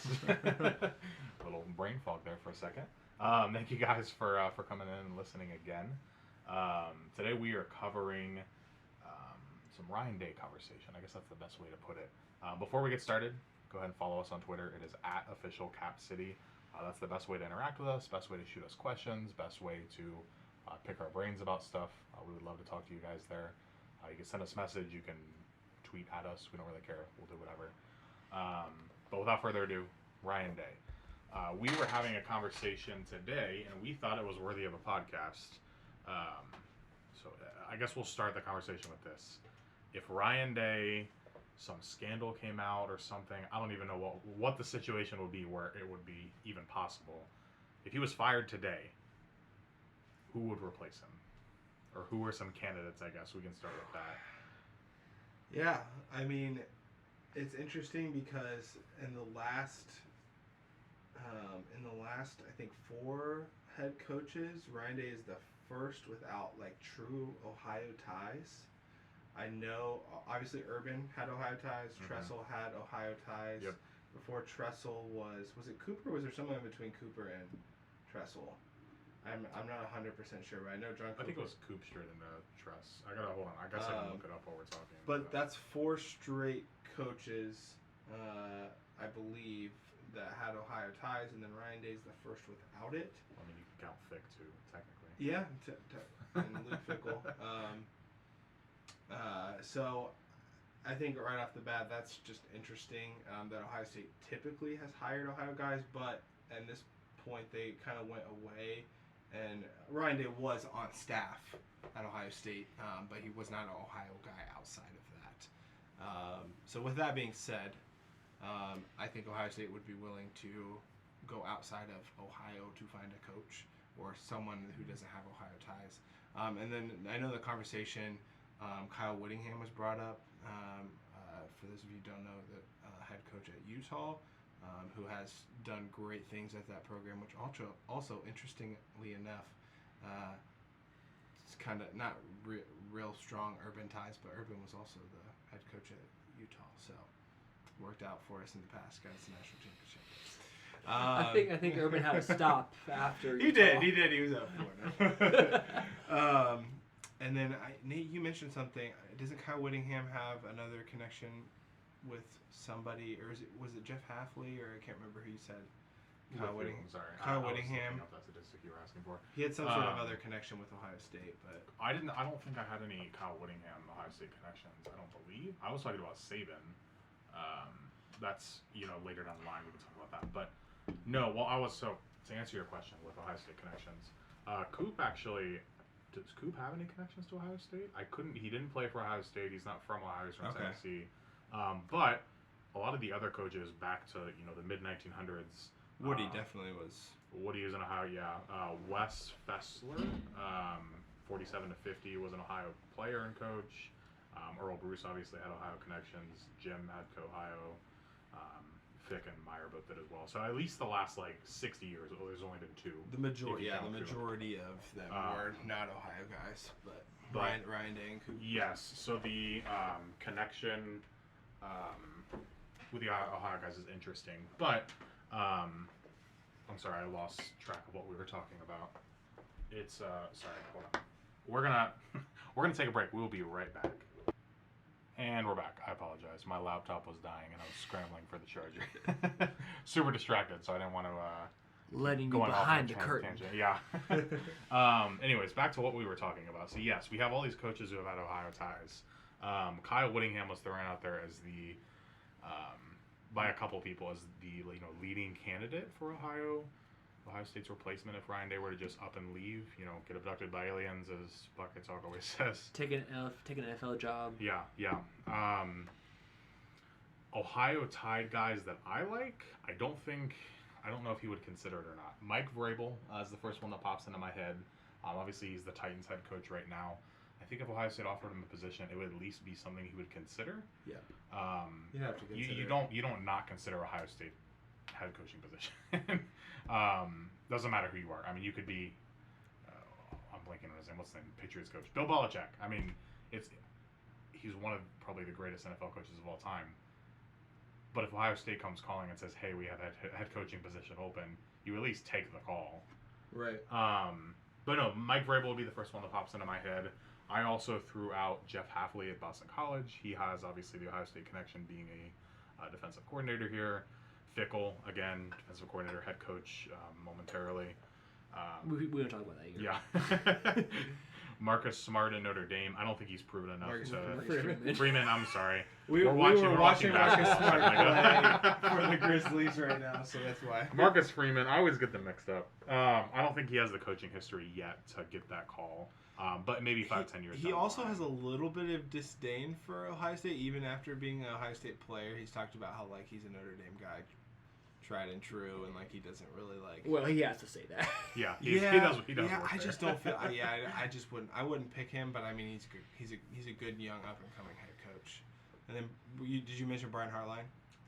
podcast. Little brain fog there for a second. Thank you guys for coming in and listening again. Today we are covering some Ryan Day conversation. I guess that's the best way to put it. Before we get started, go ahead and follow us on Twitter. It is at @officialcapcity. That's the best way to interact with us, best way to shoot us questions, best way to pick our brains about stuff. We would love to talk to you guys there. You can send us a message. You can tweet at us. We don't really care. We'll do whatever. But without further ado, Ryan Day. We were having a conversation today, and we thought it was worthy of a podcast. So I guess we'll start the conversation with this. If Ryan Day, some scandal came out or something, I don't even know what the situation would be where it would be even possible. If he was fired today, who would replace him? Or who are some candidates, I guess? We can start with that. Yeah, I mean, it's interesting because in the last, I think 4 head coaches, Ryan Day is the first without like true Ohio ties. I know, obviously, Urban had Ohio ties. Mm-hmm. Tressel had Ohio ties. Yep. Before Tressel was it Cooper? Was there someone in between Cooper and Tressel? I'm not 100% sure, but I know John Cooper. I think it was Coop straight into Tress. I gotta hold on. I guess I can look it up while we're talking. But that's 4 straight coaches, I believe, that had Ohio ties, and then Ryan Day's the first without it. I mean, you can count Fick too, technically. Yeah, and Luke Fickle. So I think right off the bat, that's just interesting that Ohio State typically has hired Ohio guys, but at this point they kind of went away, and Ryan Day was on staff at Ohio State, but he was not an Ohio guy outside of that. So with that being said, I think Ohio State would be willing to go outside of Ohio to find a coach or someone who doesn't have Ohio ties. And then I know the conversation, Kyle Whittingham was brought up. For those of you who don't know, the head coach at Utah, who has done great things at that program, which also interestingly enough, it's kind of not real strong Urban ties, but Urban was also the head coach at Utah, so worked out for us in the past. Got us a national championship. I think Urban had to stop after Utah. He did. He was at Florida. And then Nate, you mentioned something. Doesn't Kyle Whittingham have another connection with somebody, or was it Jeff Halfley, or I can't remember who you said? Kyle Whittingham. Sorry, Kyle Whittingham. Up that statistic you were asking for. He had some sort of other connection with Ohio State, but I don't think I had any Kyle Whittingham Ohio State connections. I don't believe. I was talking about Saban. That's later down the line we can talk about that. But no, to answer your question with Ohio State connections, Coop actually. Does Coop have any connections to Ohio State? He didn't play for Ohio State. He's not from Ohio. He's from Tennessee. But a lot of the other coaches back to the mid 1900s. Woody definitely was. Woody is in Ohio. Yeah. Wes Fessler, 47 to 50, was an Ohio player and coach. Earl Bruce obviously had Ohio connections. Jim had Ohio. Fick and Meyer both did as well. So at least the last 60 years, there's only been 2. The majority of them were not Ohio guys, but Ryan Day and Coop. Yes. So the connection with the Ohio guys is interesting, but I'm sorry, I lost track of what we were talking about. It's sorry, hold on. We're gonna take a break. We'll be right back. And we're back. I apologize. My laptop was dying, and I was scrambling for the charger. Super distracted, so I didn't want to letting you behind the curtain. Tangent. Yeah. Anyways, back to what we were talking about. So yes, we have all these coaches who have had Ohio ties. Kyle Whittingham was thrown out there as the by a couple people as the leading candidate for Ohio State's replacement if Ryan Day were to just up and leave, get abducted by aliens, as Bucket Talk always says. Take an NFL job. Yeah. Ohio tied guys that I like, I don't know if he would consider it or not. Mike Vrabel is the first one that pops into my head. Obviously, he's the Titans head coach right now. I think if Ohio State offered him a position, it would at least be something he would consider. Yeah. You have to consider. You don't not consider Ohio State head coaching position. Doesn't matter who you are. I mean, you could be. I'm blanking on his name. What's his name? Patriots coach Bill Belichick. I mean, he's one of probably the greatest NFL coaches of all time. But if Ohio State comes calling and says, "Hey, we have a head coaching position open," you at least take the call. Right. But no, Mike Vrabel would be the first one that pops into my head. I also threw out Jeff Hafley at Boston College. He has obviously the Ohio State connection, being a defensive coordinator here. Fickle, again, defensive coordinator, head coach momentarily. We don't talk about that either. Yeah. Marcus Smart in Notre Dame. I don't think he's proven enough to. Freeman, I'm sorry. We're watching Marcus basketball. Smart play for the Grizzlies right now, so that's why. Marcus Freeman, I always get them mixed up. I don't think he has the coaching history yet to get that call. But maybe 5-10 years. He also has a little bit of disdain for Ohio State, even after being an Ohio State player. He's talked about how like he's a Notre Dame guy, tried and true, and like he doesn't really like. Well, he has to say that. Yeah, he does. He does. Yeah, work I there. just don't feel. I just wouldn't. I wouldn't pick him, but I mean, he's good. He's a good young up and coming head coach. And then, did you mention Brian Hartline?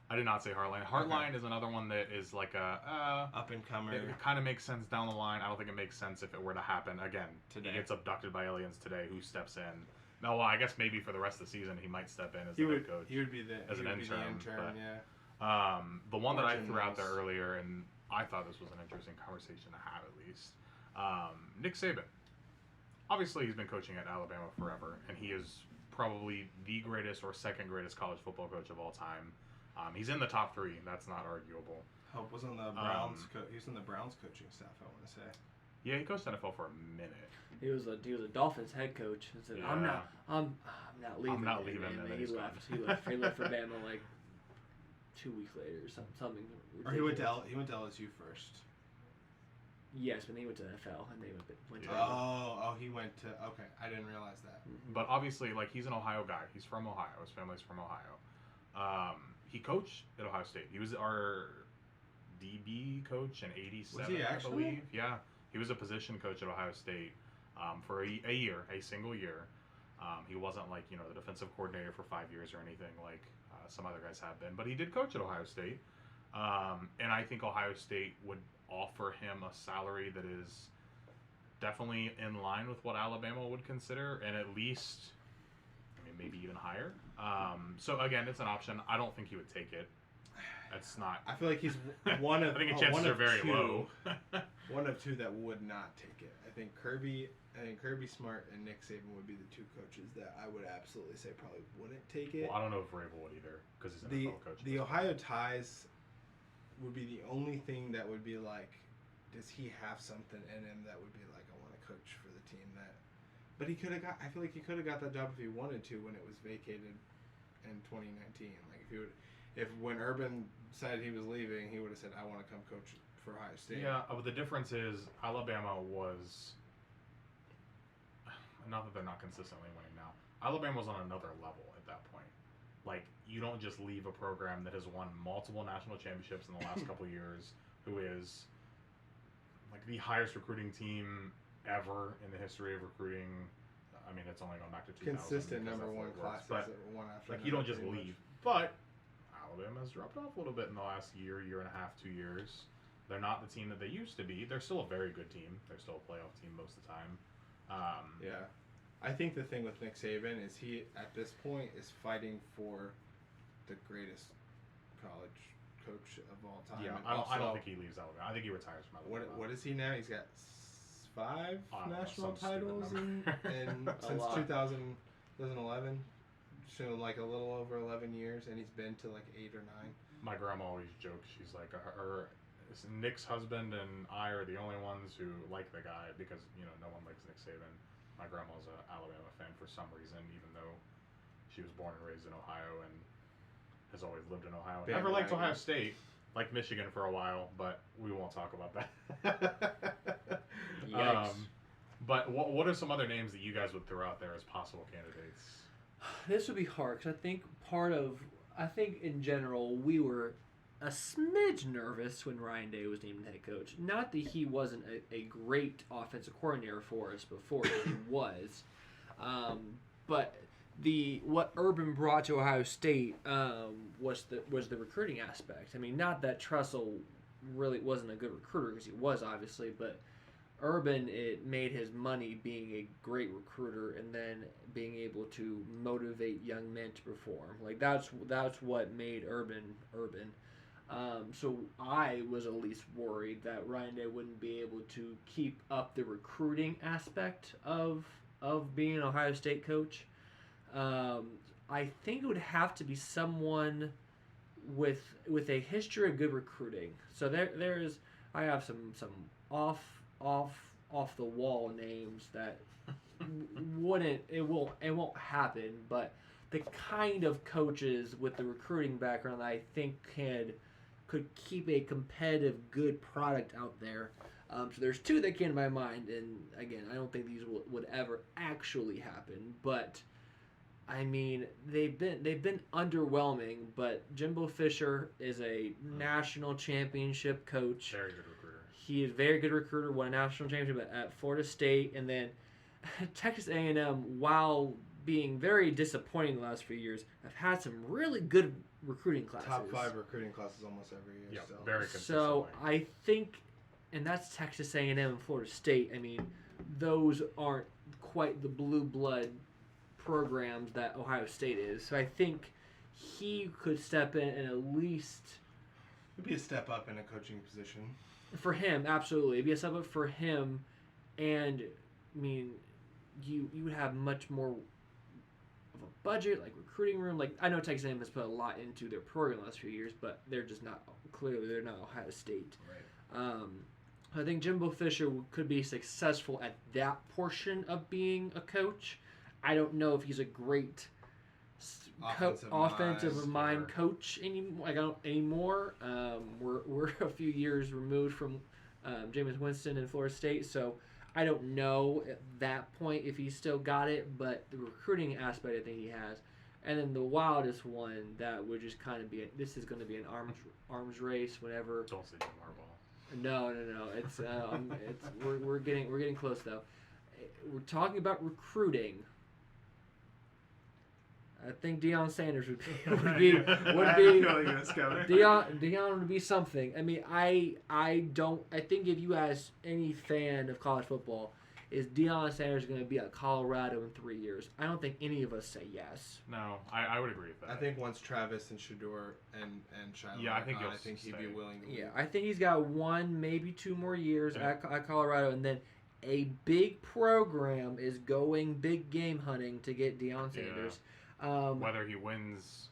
I did not say Hartline. Hartline is another one that is like a up and comer. It kind of makes sense down the line. I don't think it makes sense if it were to happen again. Today. He gets abducted by aliens today. Who steps in? No, well, I guess maybe for the rest of the season he might step in as the head coach. He would be as an intern. But, yeah. The one that I threw out there earlier, and I thought this was an interesting conversation to have at least. Nick Saban. Obviously, he's been coaching at Alabama forever, and he is probably the greatest or second greatest college football coach of all time. He's in the top 3. That's not arguable. Hope was on the Browns. He was on the Browns coaching staff, I want to say. Yeah, he coached NFL for a minute. He was a Dolphins head coach and said, Yeah. I'm not leaving. I'm not leaving. And then he left. He left for Bama like 2 weeks later or something. Or he went to LSU first. Yes, but then he went to NFL and they went to. He went to. Okay, I didn't realize that. But obviously, like, he's an Ohio guy. He's from Ohio. His family's from Ohio. He coached at Ohio State. He was our DB coach in '87, Was he actually? I believe. Yeah, he was a position coach at Ohio State for a single year. He wasn't like the defensive coordinator for 5 years or anything like some other guys have been. But he did coach at Ohio State, and I think Ohio State would offer him a salary that is definitely in line with what Alabama would consider, and at least, maybe even higher. So again, it's an option. I don't think he would take it. That's not. I feel like he's one of. I think the chances are very low. One of 2 that would not take it. I think Kirby Smart and Nick Saban would be the 2 coaches that I would absolutely say probably wouldn't take it. Well, I don't know if Vrabel would either because he's an NFL coach. The Ohio ties would be the only thing that would be like, does he have something in him that would be like, I want to coach for the team that. But he could have got. I feel like he could have got that job if he wanted to when it was vacated in 2019. Like when Urban said he was leaving, he would have said, I want to come coach for Ohio State. Yeah, but the difference is Alabama was. Not that they're not consistently winning now. Alabama was on another level at that point. Like, you don't just leave a program that has won multiple national championships in the last couple of years, who is like the highest recruiting team ever in the history of recruiting. I mean, it's only going back to 2000. Consistent number 1 classes, but one after like you don't just leave. But Alabama has dropped off a little bit in the last year and a half, 2 years. They're not the team that they used to be. They're still a very good team. They're still a playoff team most of the time. Yeah. I think the thing with Nick Saban is he, at this point, is fighting for the greatest college coach of all time. Yeah, And I don't think he leaves Alabama. I think he retires from Alabama. What is he now? He's got 5 national some titles since 2011. So like a little over 11 years, and he's been to like 8 or 9. My grandma always jokes. She's like, Nick's husband and I are the only ones who like the guy because no one likes Nick Saban. My grandma's an Alabama fan for some reason, even though she was born and raised in Ohio and has always lived in Ohio. Never liked Ohio State, like Michigan for a while, but we won't talk about that. Yikes. But what are some other names that you guys would throw out there as possible candidates? This would be hard because I think in general we were a smidge nervous when Ryan Day was named head coach. Not that he wasn't a great offensive coordinator for us before, he was. But what Urban brought to Ohio State was the recruiting aspect. I mean, not that Tressel really wasn't a good recruiter, because he was, obviously, but Urban, it made his money being a great recruiter and then being able to motivate young men to perform. Like that's what made Urban. So I was at least worried that Ryan Day wouldn't be able to keep up the recruiting aspect of being an Ohio State coach. I think it would have to be someone with a history of good recruiting. So there's I have some off the wall names that won't happen, but the kind of coaches with the recruiting background that I think could keep a competitive good product out there. So there's two that came to my mind, and again, I don't think these would ever actually happen, but I mean, they've been underwhelming, but Jimbo Fisher is a national championship coach. Very good recruiter. He is a very good recruiter, won a national championship at Florida State, and then Texas A&M, while being very disappointing the last few years, have had some really good recruiting classes. Top 5 recruiting classes almost every year. Yeah, so. very consistently. So I think, and that's Texas A&M and Florida State. I mean, those aren't quite the blue blood programs that Ohio State is. So I think he could step in and at least... It'd be a step up in a coaching position. For him, absolutely. It'd be a step up for him, and, I mean, you would have much more of a budget, like recruiting room. Like, I know Texas A&M has put a lot into their program the last few years, but they're just not, clearly, they're not Ohio State. Right. I think Jimbo Fisher could be successful at that portion of being a coach. I don't know if he's a great offensive mind coach anymore. We're a few years removed from Jameis Winston in Florida State, so I don't know at that point if he's still got it. But the recruiting aspect, I think he has. And then the wildest one that would just kind of be this is going to be an arms race. Whenever. Don't say Jim Harbaugh. No. It's we're getting close though. We're talking about recruiting. I think Deion Sanders would be Deion would be something. I mean, I think if you ask any fan of college football, is Deion Sanders going to be at Colorado in 3 years? I don't think any of us say yes. No, I would agree with that. I think once Travis and Shador and Shiloh, I think he'd be willing to. Yeah, I think he's got 1, maybe 2 more years at Colorado, and then a big program is going big game hunting to get Deion Sanders. Yeah. Whether he wins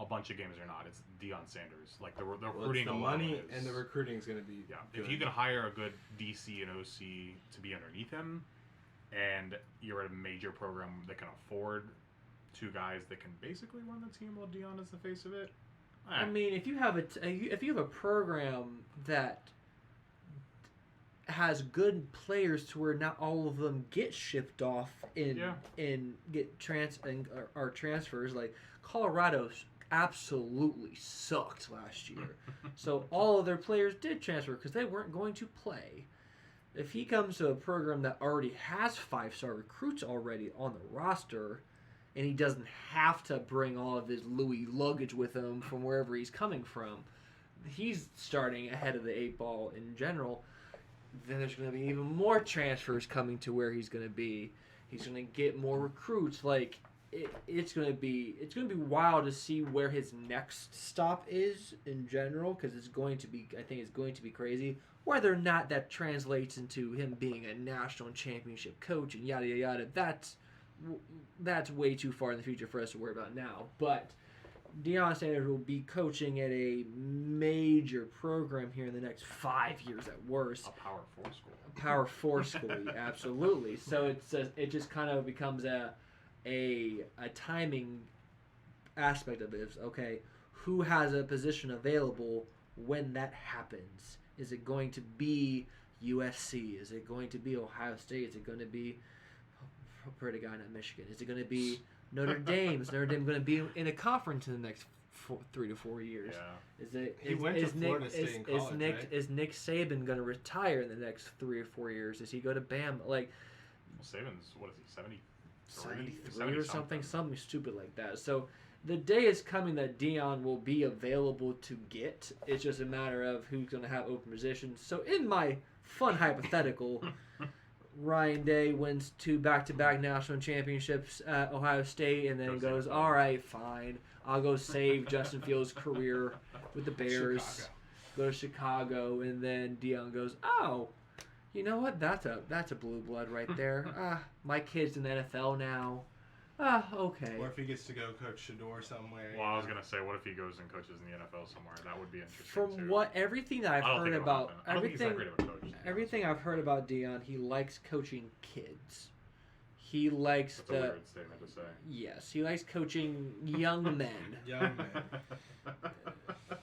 a bunch of games or not, it's Deion Sanders. Like the recruiting, the money and the recruiting is going to be. Yeah, good. If you can hire a good DC and OC to be underneath him, and you're at a major program that can afford 2 guys that can basically run the team while Deion is the face of it. I mean, if you have a program that has good players to where not all of them get shipped off and get transfers. Like Colorado absolutely sucked last year, so all of their players did transfer because they weren't going to play. If he comes to a program that already has 5-star recruits already on the roster, and he doesn't have to bring all of his Louis luggage with him from wherever he's coming from, he's starting ahead of the 8 ball in general. Then there's going to be even more transfers coming to where he's going to be. He's going to get more recruits. Like it's going to be wild to see where his next stop is in general, because I think it's going to be crazy. Whether or not that translates into him being a national championship coach and yada yada yada, that's way too far in the future for us to worry about now. But Deion Sanders will be coaching at a major program here in the next 5 years at worst. A Power 4 school. A Power 4 school, absolutely. So it just kind of becomes a timing aspect of it. It's, okay, who has a position available when that happens? Is it going to be USC? Is it going to be Ohio State? Is it going to be pretty guy at Michigan? Is it going to be Notre Dame? Is Notre Dame going to be in a conference in the next 3 to 4 years? Yeah. Is Nick Saban going to retire in the next 3 or 4 years? Does he go to Bama? Like, Saban's, what is he, 73 or something stupid like that. So the day is coming that Deion will be available to get. It's just a matter of who's going to have open positions. So in my fun hypothetical. Ryan Day wins 2 back-to-back national championships at Ohio State and then goes, all right, fine. I'll go save Justin Fields' career with the Bears. Chicago. Go to Chicago, and then Deion goes, oh, you know what? That's a blue blood right there. My kid's in the NFL now. Okay. Or if he gets to go coach Shador somewhere. Well, I was gonna say, what if he goes and coaches in the NFL somewhere? That would be interesting. From too. everything that I've heard about, everything I've heard about Deion, he likes coaching kids. He likes That's a weird statement to say. Yes, he likes coaching young men. Young man.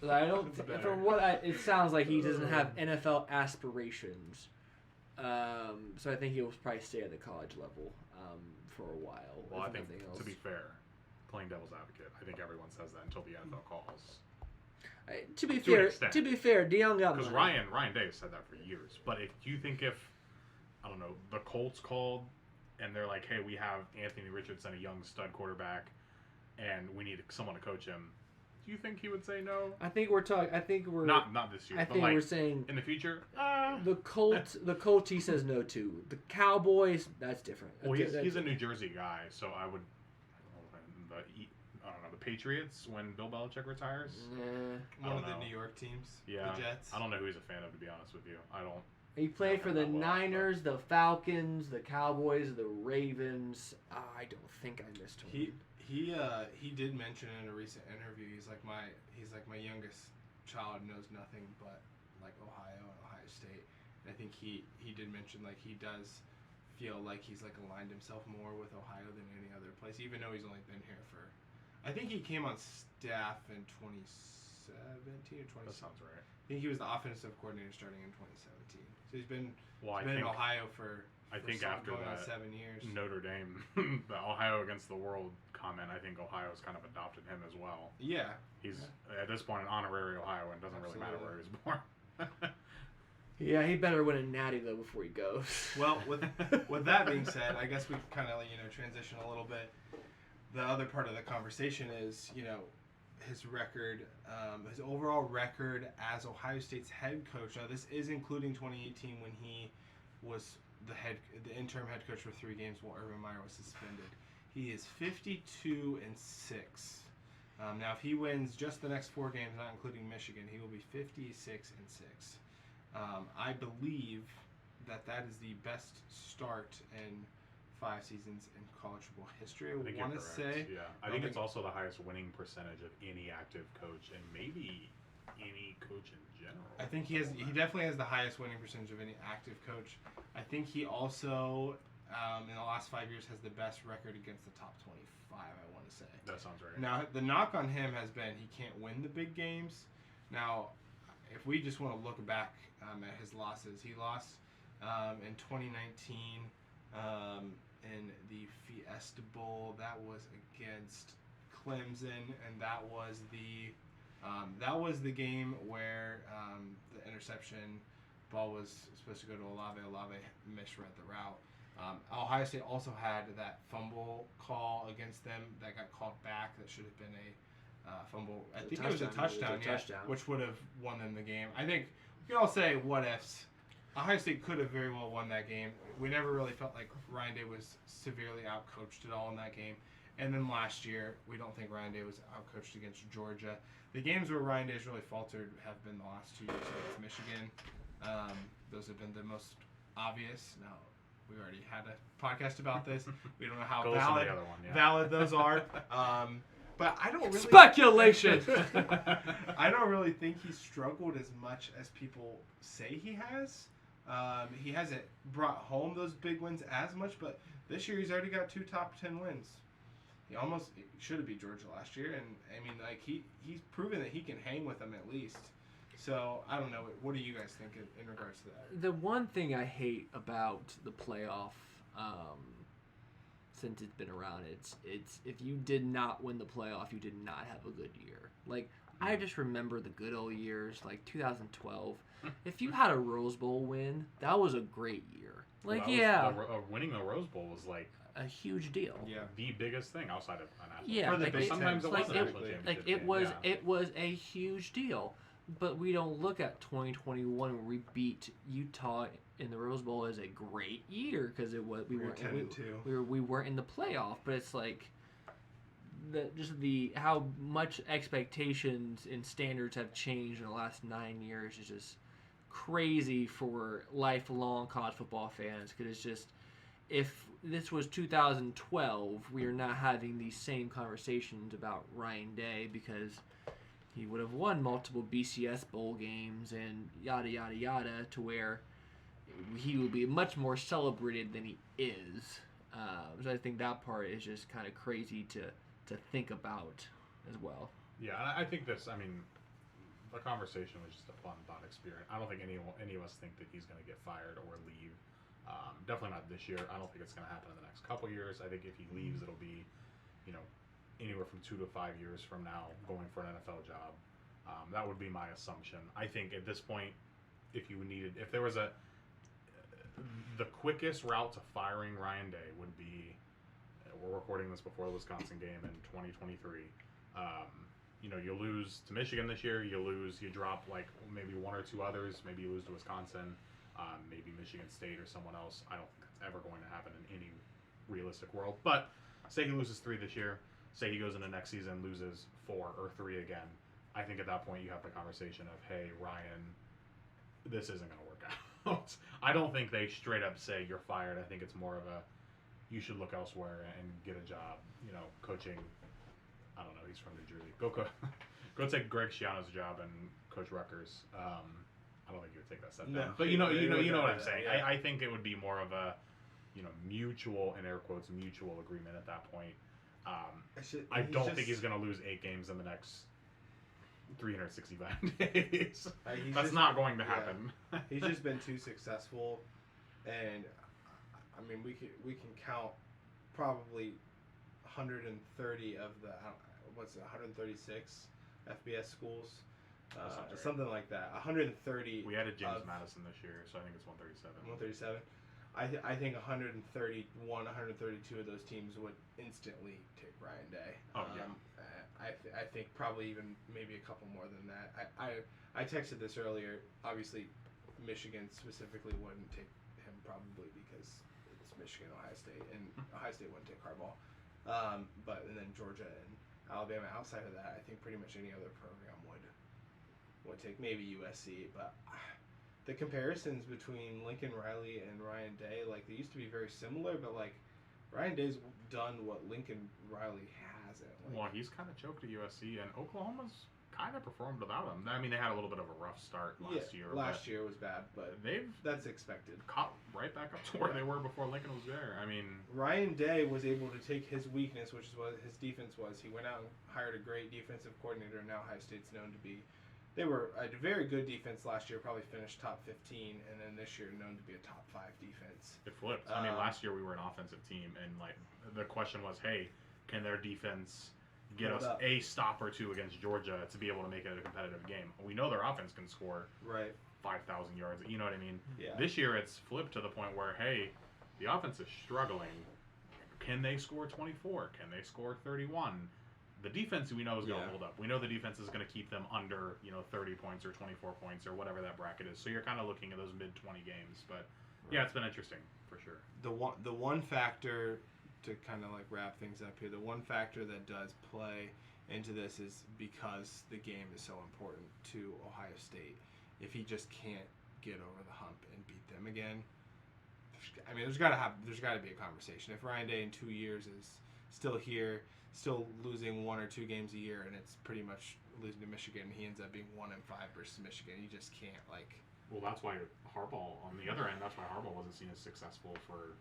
I don't. From what it sounds like, he doesn't have NFL aspirations. So I think he'll probably stay at the college level for a while. Well, I think, to be fair, playing devil's advocate, I think everyone says that until the NFL calls. To be fair, Deion got because Ryan Day said that for years. But do you think if I don't know the Colts called and they're like, hey, we have Anthony Richardson, a young stud quarterback, and we need someone to coach him. Do you think he would say no? I think we're talking. I think we're not this year. I think we're saying in the future. The Colts he says no to. The Cowboys, that's different. Well, he's a New Jersey guy, so I would. I don't know the Patriots when Bill Belichick retires. One of the New York teams. Yeah, the Jets. I don't know who he's a fan of, to be honest with you. I don't. He played for the Niners, the Falcons, the Cowboys, the Ravens. I don't think I missed one. He did mention in a recent interview he's like my youngest child knows nothing but like Ohio and Ohio State. And I think he did mention like he does feel like he's like aligned himself more with Ohio than any other place, even though he's only been here for. I think he came on staff in 2017 or 20. That sounds right. I think he was the offensive coordinator starting in 2017. So he's been in Ohio for. I think after that 7 years. Notre Dame, the Ohio against the world comment, I think Ohio's kind of adopted him as well. Yeah. He's at this point an honorary Ohioan. Doesn't really matter where he was born. Yeah, he better win a natty though before he goes. Well, with that being said, I guess we kind of transition a little bit. The other part of the conversation is his record, his overall record as Ohio State's head coach. Now this is including 2018 when he was the interim head coach for 3 games while Urban Meyer was suspended. He is 52-6. Now, if he wins just the next 4 games, not including Michigan, he will be 56-6. I believe that is the best start in 5 seasons in college football history. I want to say. Yeah, I think it's also the highest winning percentage of any active coach, and maybe any coach in general. I think he definitely has the highest winning percentage of any active coach. I think he also, in the last 5 years, has the best record against the top 25, I want to say. That sounds right. Now, the knock on him has been he can't win the big games. Now, if we just want to look back at his losses, he lost in 2019 in the Fiesta Bowl. That was against Clemson, and that was the game where the interception ball was supposed to go to Olave. Olave misread the route. Ohio State also had that fumble call against them that got called back. That should have been a fumble. I think it was a touchdown, which would have won them the game. I think we can all say what ifs. Ohio State could have very well won that game. We never really felt like Ryan Day was severely outcoached at all in that game. And then last year, we don't think Ryan Day was outcoached against Georgia. The games where Ryan Day's really faltered have been the last 2 years against Michigan. Those have been the most obvious. Now, we already had a podcast about this. We don't know how valid those are. But I don't really... Speculation! I don't really think he's struggled as much as people say he has. He hasn't brought home those big wins as much, but this year he's already got 2 top 10 wins. He almost should have beat Georgia last year, and I mean, like he's proven that he can hang with them at least. So I don't know. What do you guys think in regards to that? The one thing I hate about the playoff, since it's been around, it's if you did not win the playoff, you did not have a good year. Like I just remember the good old years, like 2012. If you had a Rose Bowl win, that was a great year. Like winning the Rose Bowl was like a huge deal. Yeah, the biggest thing outside of an national yeah. championship. Sometimes it was a national championship. It was a huge deal. But we don't look at 2021 where we beat Utah in the Rose Bowl as a great year because it was we were weren't 10-2. we weren't in the playoff. But it's like how much expectations and standards have changed in the last 9 years is just crazy for lifelong college football fans because it's just if this was 2012, we are not having these same conversations about Ryan Day because he would have won multiple BCS bowl games and yada yada yada to where he will be much more celebrated than he is. So I think that part is just kind of crazy to think about as well. Yeah, I think this. I mean, the conversation was just a fun thought experiment. I don't think any of us think that he's going to get fired or leave. Definitely not this year. I don't think it's going to happen in the next couple years. I think if he leaves, it'll be, anywhere from 2 to 5 years from now, going for an NFL job. That would be my assumption. I think at this point, if there was the quickest route to firing Ryan Day would be, we're recording this before the Wisconsin game in 2023. You lose to Michigan this year. You drop like maybe one or two others. Maybe you lose to Wisconsin. Maybe Michigan State or someone else. I don't think that's ever going to happen in any realistic world. But say he loses 3 this year. Say he goes into next season, loses 4 or 3 again. I think at that point you have the conversation of, hey, Ryan, this isn't going to work out. I don't think they straight up say you're fired. I think it's more of a, you should look elsewhere and get a job, coaching. I don't know. He's from New Jersey. Go take Greg Schiano's job and coach Rutgers. I don't think you would take that step down. But you know what I'm saying. Yeah. I think it would be more of a, mutual, in air quotes, mutual agreement at that point. I don't think he's going to lose 8 games in the next 365 days. That's not going to happen. Yeah. He's just been too successful, and I mean we can count probably 130 of the 136 FBS schools. Something like that. 130. We added James Madison this year, so I think it's 137. 137. I think 131, 132 of those teams would instantly take Ryan Day. Oh yeah. I think probably even maybe a couple more than that. I texted this earlier. Obviously, Michigan specifically wouldn't take him probably because it's Michigan, Ohio State, and Ohio State wouldn't take Harbaugh. And then Georgia and Alabama. Outside of that, I think pretty much any other program would take, maybe USC, but the comparisons between Lincoln Riley and Ryan Day, like, they used to be very similar, but like Ryan Day's done what Lincoln Riley hasn't. Well, he's kind of choked at USC, and Oklahoma's kind of performed without him. I mean, they had a little bit of a rough start last year. Last year was bad, but that's expected. Caught right back up to where they were before Lincoln was there. I mean, Ryan Day was able to take his weakness, which is what his defense was. He went out and hired a great defensive coordinator, and now Ohio State's known to be. They were a very good defense last year, probably finished top 15, and then this year known to be a top 5 defense. It flipped. I mean, last year we were an offensive team, and like the question was, hey, can their defense get us a stop or two against Georgia to be able to make it a competitive game? We know their offense can score 5,000 yards. You know what I mean? Yeah. This year it's flipped to the point where, hey, the offense is struggling. Can they score 24? Can they score 31? The defense we know is going to hold up. We know the defense is going to keep them under 30 points or 24 points or whatever that bracket is. So you're kind of looking at those mid-20 games. But yeah, it's been interesting for sure. The one factor to kind of like wrap things up here, the one factor that does play into this is because the game is so important to Ohio State. If he just can't get over the hump and beat them again, I mean, there's got to be a conversation. If Ryan Day in 2 years is still here, still losing 1 or 2 games a year, and it's pretty much losing to Michigan, he ends up being 1-5 versus Michigan. You just can't Well, that's why Harbaugh on the other end. That's why Harbaugh wasn't seen as successful for.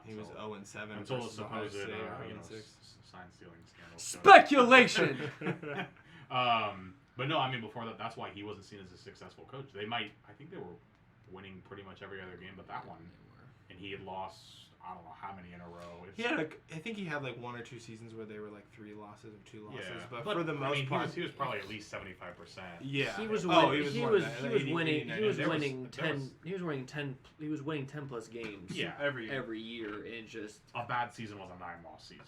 He was 0-7 until the supposed sign stealing scandal. Speculation. But no, I mean before that, that's why he wasn't seen as a successful coach. I think they were winning pretty much every other game but that one, and he had lost. I don't know how many in a row. I think he had like 1 or 2 seasons where they were like 3 losses or 2 losses. Yeah. But for the most part, he was probably at least 75%. Yeah, he was winning 10 plus games. Yeah, every year, and just a bad season was a 9-loss season.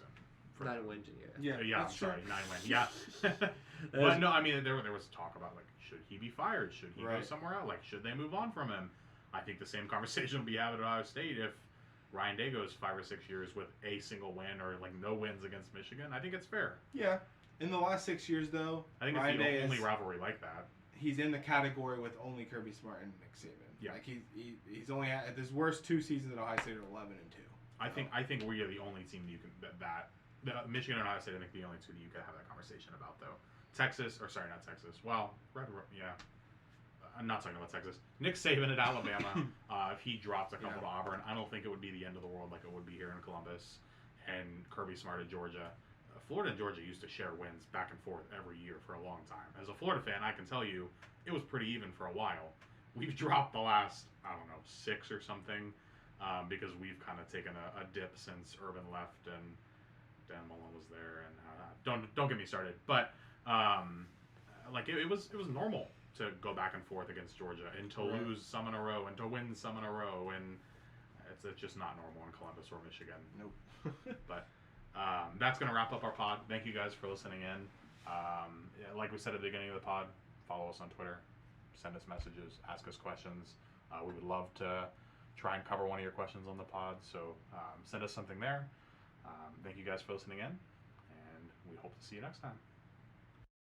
for 9 them. wins in a year. Yeah, I'm that's true. sorry, 9 wins. Yeah. But no, I mean, there was talk about, like, should he be fired? Should he go Right. somewhere else? Like, should they move on from him? I think the same conversation will be had at Ohio State if Ryan Day goes 5 or 6 years with a single win or, like, no wins against Michigan. I think it's fair. Yeah. In the last 6 years, though, I think Ryan it's Day the only is, rivalry like that. he's in the category with only Kirby Smart and Nick Saban. Yeah. Like he's only had his worst 2 seasons at Ohio State are 11-2. I think we are the only team you can Michigan and Ohio State. I think the only two that you could have that conversation about, though. Texas, or sorry, not Texas. Well, yeah. I'm not talking about Texas. Nick Saban at Alabama. If he dropped a couple to Auburn, I don't think it would be the end of the world like it would be here in Columbus. And Kirby Smart at Georgia. Florida and Georgia used to share wins back and forth every year for a long time. As a Florida fan, I can tell you it was pretty even for a while. We've dropped the last, 6 or something, because we've kind of taken a dip since Urban left and Dan Mullen was there. And don't get me started. But it was normal to go back and forth against Georgia and to lose some in a row and to win some in a row, and it's just not normal in Columbus or Michigan. Nope. But that's going to wrap up our pod. Thank you guys for listening in. Like we said at the beginning of the pod, follow us on Twitter, send us messages, ask us questions. We would love to try and cover one of your questions on the pod, so send us something there. Thank you guys for listening in, and we hope to see you next time.